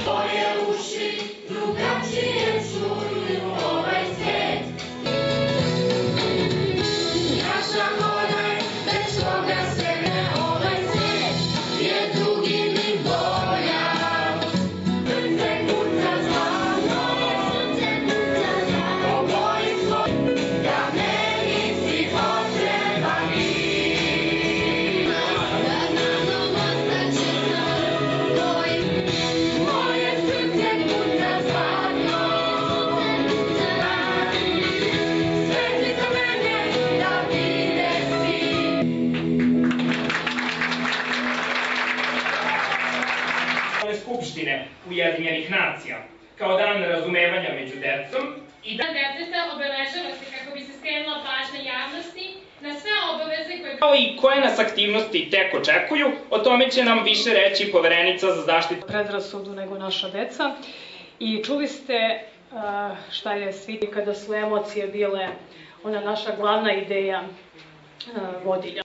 Moje uši drugačije čuju ovaj svet. Naša mora je bez koga se ne ovaj svet je drugi mi bolja. Srce kuca zvano, oboji svoj, da meni si potreban i da nadom ostaće sam tvoj. Moje srce kuca zvano, svetli za mene da vide svi. Skupštine Ujedinjenih nacija, kao dan razumevanja među decom i Dan deteta obeležava se kako bi se skrenula pažnja javnosti na sve obaveze koje... kao i koje nas aktivnosti tek očekuju, o tome će nam više reći Poverenica za zaštitu predrasudu nego naša deca. I čuli ste šta je svi kada su emocije bile ona naša glavna ideja vodilja.